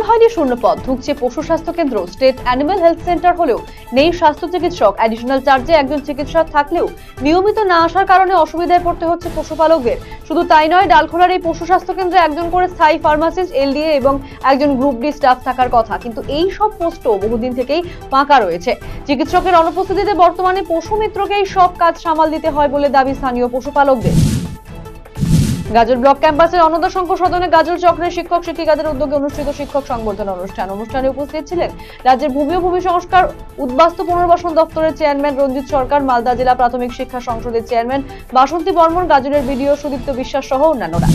হয়নি শূন্যপদ, ঢুকছে পশু স্বাস্থ্য কেন্দ্র। স্টেট অ্যানিমাল হেলথ সেন্টার হলেও নেই স্বাস্থ্য চিকিৎসক। অ্যাডিশনাল চার্জে একজন চিকিৎসক থাকলেও নিয়মিত না আসার কারণে অসুবিধায় পড়তে হচ্ছে পশুপালকদের। শুধু তাই নয়, ডালখোলার এই পশু স্বাস্থ্য কেন্দ্রে একজন করে স্থায়ী ফার্মাসিস্ট, এলডিএ এবং একজন গ্রুপ ডি স্টাফ থাকার কথা, কিন্তু এই সব পোস্টও বহুদিন থেকেই ফাঁকা রয়েছে। চিকিৎসকের অনুপস্থিতিতে বর্তমানে পশু মিত্রকেই সব কাজ সামাল দিতে হয় বলে দাবি স্থানীয় পশুপালকদের। গাজল ব্লক ক্যাম্পাসের অন্নদাশঙ্কর সদনে গাজল চক্রের শিক্ষক শিক্ষিকাদের উদ্যোগে অনুষ্ঠিত শিক্ষক সংবর্ধনা অনুষ্ঠানে উপস্থিত ছিলেন রাজ্যের ভূমি ও ভূমি সংস্কার উদ্বাস্তু পুনর্বাসন দপ্তরের চেয়ারম্যান রঞ্জিত সরকার, মালদা জেলা প্রাথমিক শিক্ষা সংসদের চেয়ারম্যান বাসন্তী বর্মন, গাজলের বিডিও সুদীপ্ত বিশ্বাস সহ অন্যান্যরা।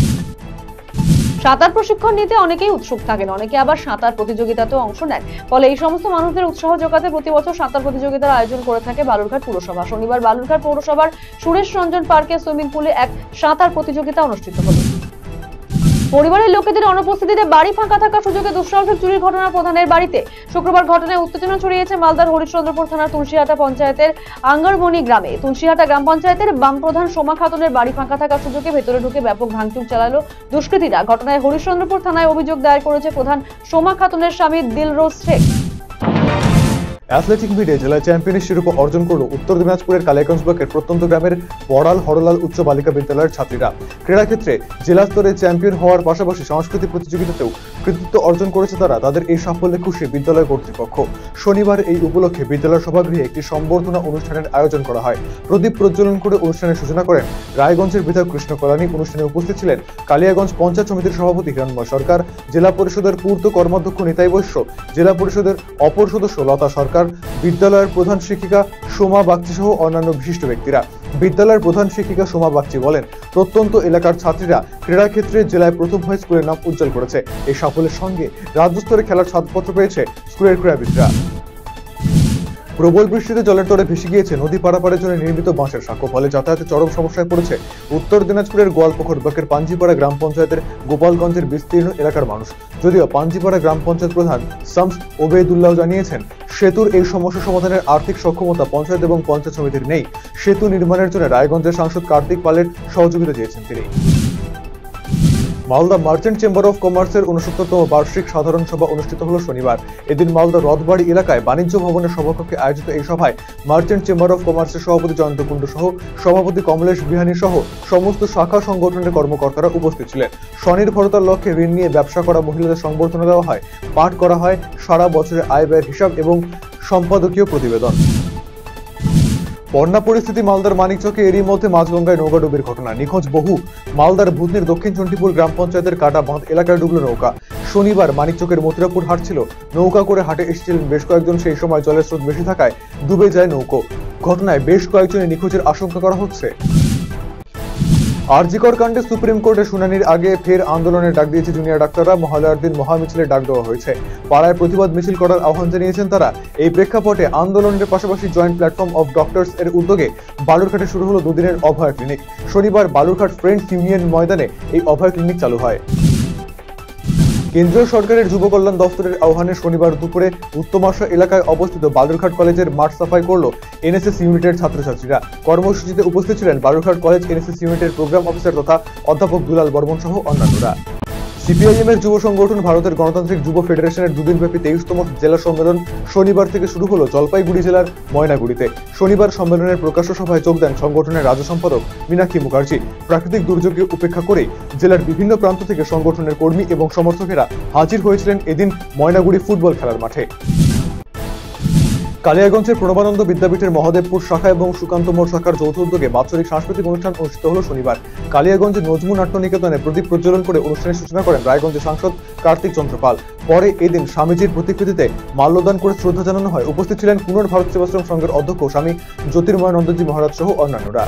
সাঁতার প্রশিক্ষণ নিতে অনেকেই উৎসুক থাকেন, অনেকে আবার সাঁতার প্রতিযোগিতাতেও অংশ নেন। ফলে এই সমস্ত মানুষদের উৎসাহ যোগাতে প্রতি বছর সাঁতার প্রতিযোগিতার আয়োজন করে থাকে বালুরঘাট পুরসভা। শনিবার বালুরঘাট পৌরসভার সুরেশ রঞ্জন পার্কে সুইমিং পুলে এক সাঁতার প্রতিযোগিতা অনুষ্ঠিত হলো। পরিবারের লোকেদের অনুপস্থিতিতে বাড়ি ফাঁকা থাকার সুযোগে দুঃসাহসিক চুরির ঘটনা প্রধানের বাড়িতে। শুক্রবার ঘটনায় উত্তেজনা ছড়িয়েছে মালদার হরিশ্চন্দ্রপুর থানার তুলসীহাটা পঞ্চায়েতের আঙ্গারবনি গ্রামে। তুলসীহাটা গ্রাম পঞ্চায়েতের বাম প্রধান সোমা খাতুনের বাড়ি ফাঁকা থাকার সুযোগে ভেতরে ঢুকে ব্যাপক ভাঙচুর চালালো দুষ্কৃতীরা। ঘটনায় হরিশ্চন্দ্রপুর থানায় অভিযোগ দায়ের করেছে প্রধান সোমা খাতুনের স্বামী দিলরোজ শেখ। অ্যাথলেটিক মিটে জেলা চ্যাম্পিয়নের শিরোপা অর্জন করল উত্তর দিনাজপুরের কালিয়াগঞ্জ ব্লকের প্রত্যন্ত গ্রামের বড়াল হরলাল উচ্চ বালিকা বিদ্যালয়ের ছাত্রীরা। ক্রীড়াক্ষেত্রে জেলা স্তরে চ্যাম্পিয়ন হওয়ার পাশাপাশি সাংস্কৃতিক প্রতিযোগিতাতেও কৃতিত্ব অর্জন করেছে তারা। তাদের এই সাফল্যে খুশি বিদ্যালয় কর্তৃপক্ষ। শনিবার এই উপলক্ষে বিদ্যালয় সভাগৃহে একটি সম্বর্ধনা অনুষ্ঠানের আয়োজন করা হয়। প্রদীপ প্রজ্বলন করে অনুষ্ঠানের সূচনা করেন রায়গঞ্জের বিধায়ক কৃষ্ণ কল্যাণী। অনুষ্ঠানে উপস্থিত ছিলেন কালিয়াগঞ্জ পঞ্চায়েত সমিতির সভাপতি হিরণময় সরকার, জেলা পরিষদের পূর্ত কর্মাধ্যক্ষ নিতাই বৈশ্য, জেলা পরিষদের অপর সদস্য লতা সরকার, বিদ্যালয়ের প্রধান শিক্ষিকা সোমা বাগচি সহ অন্যান্য বিশিষ্ট ব্যক্তিরা। বিদ্যালয়ের প্রধান শিক্ষিকা সোমা বাগচি বলেন, প্রত্যন্ত এলাকার ছাত্রীরা ক্রীড়াক্ষেত্রে জেলায় প্রথম হয়ে স্কুলের নাম উজ্জ্বল করেছে। এই সাফল্যের সঙ্গে রাজ্য স্তরে খেলার ছাড়পত্র পেয়েছে স্কুলের ক্রীড়াবিদরা। প্রবল বৃষ্টিতে জলের তরে ভেসে গিয়েছে নদী পারাপারের জন্য নির্মিত বাঁশের সাঁকো। ফলে যাতায়াতে চরম সমস্যায় পড়েছে উত্তর দিনাজপুরের গোয়ালপুকুর ব্লকের পাঞ্জিপাড়া গ্রাম পঞ্চায়েতের গোপালগঞ্জের বিস্তীর্ণ এলাকার মানুষ। যদিও পাঞ্জিপাড়া গ্রাম পঞ্চায়েত প্রধান শামস ওবেদুল্লাহ জানিয়েছেন, সেতুর এই সমস্যা সমাধানের আর্থিক সক্ষমতা পঞ্চায়েত এবং পঞ্চায়েত সমিতির নেই। সেতু নির্মাণের জন্য রায়গঞ্জের সাংসদ কার্তিক পালের সহযোগিতা চেয়েছেন তিনি। মালদা মার্চেন্ট চেম্বার অফ কমার্সের 69তম বার্ষিক সাধারণ সভা অনুষ্ঠিত হলো শনিবার। এদিন মালদা রথবাড়ি এলাকায় বাণিজ্য ভবনের সভাকক্ষে আয়োজিত এই সভায় মার্চেন্ট চেম্বার অফ কমার্সের সভাপতি জয়ন্ত কুণ্ডু সহ সভাপতি কমলেশ বিহানী সহ সমস্ত শাখা সংগঠনের কর্মকর্তারা উপস্থিত ছিলেন। স্বনির্ভরতার লক্ষ্যে ঋণ নিয়ে ব্যবসা করা মহিলাদের সংবর্ধনা দেওয়া হয়, পাঠ করা হয় সারা বছরের আয় ব্যয়ের হিসাব এবং সম্পাদকীয় প্রতিবেদন। বন্যা পরিস্থিতি মালদার মানিকচকে, এরই মধ্যে মাঝগঙ্গায় নৌকা ডুবির ঘটনা। নিখোঁজ বহু। মালদার ভূতনির দক্ষিণ চণ্ডীপুর গ্রাম পঞ্চায়েতের কাটা বাঁধ এলাকায় ডুবল নৌকা। শনিবার মানিকচকের মথুরাপুর হাট ছিল, নৌকা করে হাটে এসেছিলেন বেশ কয়েকজন। সেই সময় জলের স্রোত বেশি থাকায় ডুবে যায় নৌকো। ঘটনায় বেশ কয়েকজনের নিখোঁজের আশঙ্কা করা হচ্ছে। আরজিকর কাণ্ডে সুপ্রিম কোর্টে শুনানির আগে ফের আন্দোলনের ডাক দিয়েছে জুনিয়র ডাক্তাররা। মহালয়ার দিন মহামিছিলের ডাক দেওয়া হয়েছে। পাড়ায় প্রতিবাদ মিছিল করার আহ্বান জানিয়েছেন তারা। এই প্রেক্ষাপটে আন্দোলনের পাশাপাশি জয়েন্ট প্ল্যাটফর্ম অফ ডক্টরস এর উদ্যোগে বালুরঘাটে শুরু হলো দুদিনের অভয় ক্লিনিক। শনিবার বালুরঘাট ফ্রেন্ডস ইউনিয়ন ময়দানে এই অভয় ক্লিনিক চালু হয়। কেন্দ্রীয় সরকারের যুব কল্যাণ দপ্তরের আহ্বানে শনিবার দুপুরে উত্তমাশা এলাকায় অবস্থিত বালুরঘাট কলেজের মাঠ সাফাই করল এনএসএস ইউনিটের ছাত্রছাত্রীরা। কর্মসূচিতে উপস্থিত ছিলেন বালুরঘাট কলেজ এনএসএস ইউনিটের প্রোগ্রাম অফিসার তথা অধ্যাপক দুলাল বর্মন সহ অন্যান্যরা। সিপিআইএম এর যুব সংগঠন ভারতের গণতান্ত্রিক যুব ফেডারেশনের দুদিনব্যাপী 23তম জেলা সম্মেলন শনিবার থেকে শুরু হলো জলপাইগুড়ি জেলার ময়নাগুড়িতে। শনিবার সম্মেলনের প্রকাশ্য সভায় যোগ দেন সংগঠনের রাজ্য সম্পাদক মীনাক্ষী মুখার্জি। প্রাকৃতিক দুর্যোগকে উপেক্ষা করে জেলার বিভিন্ন প্রান্ত থেকে সংগঠনের কর্মী এবং সমর্থকেরা হাজির হয়েছিলেন এদিন ময়নাগুড়ি ফুটবল খেলার মাঠে। কালিয়াগঞ্জের প্রণবানন্দ বিদ্যাপীঠের মহাদেবপুর শাখা এবং সুকান্ত মোড় শাখার যৌথ উদ্যোগে বাৎসরিক সাংস্কৃতিক অনুষ্ঠান অনুষ্ঠিত হলো শনিবার। কালিয়াগঞ্জের নজমু নাট্য নিকেতনে প্রদীপ প্রজ্বলন করে অনুষ্ঠানের সূচনা করেন রায়গঞ্জের সাংসদ কার্তিক চন্দ্র পাল। পরে এদিন স্বামীজির প্রতিকৃতিতে মাল্যদান করে শ্রদ্ধা জানানো হয়। উপস্থিত ছিলেন পুনর ভারত সেবাশ্রম সংঘের অধ্যক্ষ স্বামী জ্যোতির্ময়ানন্দজি মহারাজ সহ অন্যান্যরা।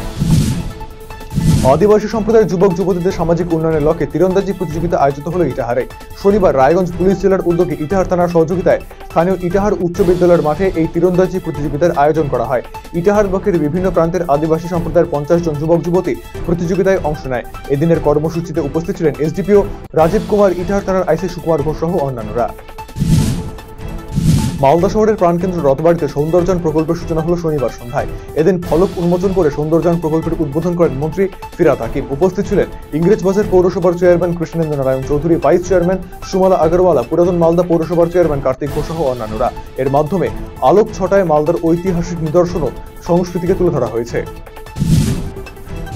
আদিবাসী সম্প্রদায়ের যুবক যুবতীদের সামাজিক উন্নয়নের লক্ষ্যে তীরন্দাজি প্রতিযোগিতা আয়োজিত হলো ইটাহারে। শনিবার রায়গঞ্জ পুলিশ জেলার উদ্যোগে ইটাহার থানার সহযোগিতায় স্থানীয় ইটাহার উচ্চ বিদ্যালয়ের মাঠে এই তীরন্দাজি প্রতিযোগিতার আয়োজন করা হয়। ইটাহার ব্লকের বিভিন্ন প্রান্তের আদিবাসী সম্প্রদায়ের 50 জন যুবক যুবতী প্রতিযোগিতায় অংশ নেয়। এদিনের কর্মসূচিতে উপস্থিত ছিলেন এসডিপিও রাজীব কুমার, ইটাহার থানার আইসি সুকুমার ঘোষ সহ অন্যান্যরা। মালদা শহরের প্রাণকেন্দ্র রথবাড়িতে সৌন্দর্যায়ন প্রকল্পের সূচনা হলো শনিবার সন্ধ্যায়। এদিন ফলক উন্মোচন করে সৌন্দর্যায়ন প্রকল্পের উদ্বোধন করেন মন্ত্রী ফিরহাদ হাকিম। উপস্থিত ছিলেন ইংরেজবাজার পৌরসভার chairman Krishnendra Narayan Chowdhury, vice chairman Sumala Agarwala, পুরাতন মালদা পৌরসভার চেয়ারম্যান কার্তিক ঘোষ সহ অন্যান্যরা। এর মাধ্যমে আলোক ছটায় মালদার ঐতিহাসিক নিদর্শন ও সংস্কৃতিকে তুলে ধরা হয়েছে।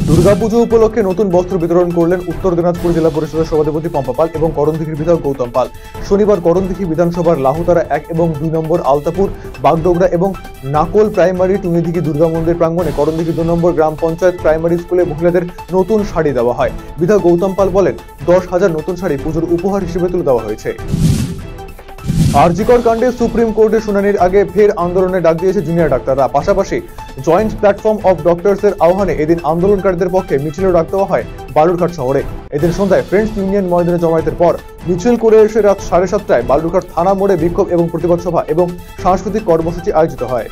দুর্গাপুজো উপলক্ষে নতুন বস্ত্র বিতরণ করলেন উত্তর দিনাজপুর জেলা পরিষদের সভাধিপতি পম্পা পাল এবং করণদিঘির বিধায়ক গৌতম পাল। শনিবার করণদিঘি বিধানসভার লাহুতারা 1 এবং 2 নম্বর, আলতাপুর, বাগডোগরা এবং নাকোল প্রাইমারি, টুঙ্গিদিঘি দুর্গা মন্দির প্রাঙ্গণে করণদিঘি 2 নম্বর গ্রাম পঞ্চায়েত প্রাইমারি স্কুলে মহিলাদের নতুন শাড়ি দেওয়া হয়। বিধায়ক গৌতম পাল বলেন, 10,000 নতুন শাড়ি পুজোর উপহার হিসেবে তুলে দেওয়া হয়েছে। আরজিকর কাণ্ডে সুপ্রিম কোর্টে শুনানির আগে ফের আন্দোলনে ডাক দিয়েছে জুনিয়র ডাক্তাররা। পাশাপাশি জয়েন্ট প্ল্যাটফর্ম অফ ডক্টরসের আহ্বানে এদিন আন্দোলনকারীদের পক্ষে মিছিলও ডাক দেওয়া হয় বালুরঘাট শহরে। এদিন সন্ধ্যায় ফ্রেন্ডস ইউনিয়ন ময়দানে জমায়েতের পর মিছিল করে এসে রাত 7:30টায় বালুরঘাট থানা মোড়ে বিক্ষোভ এবং প্রতিবাদ সভা এবং সাংস্কৃতিক কর্মসূচি আয়োজিত হয়।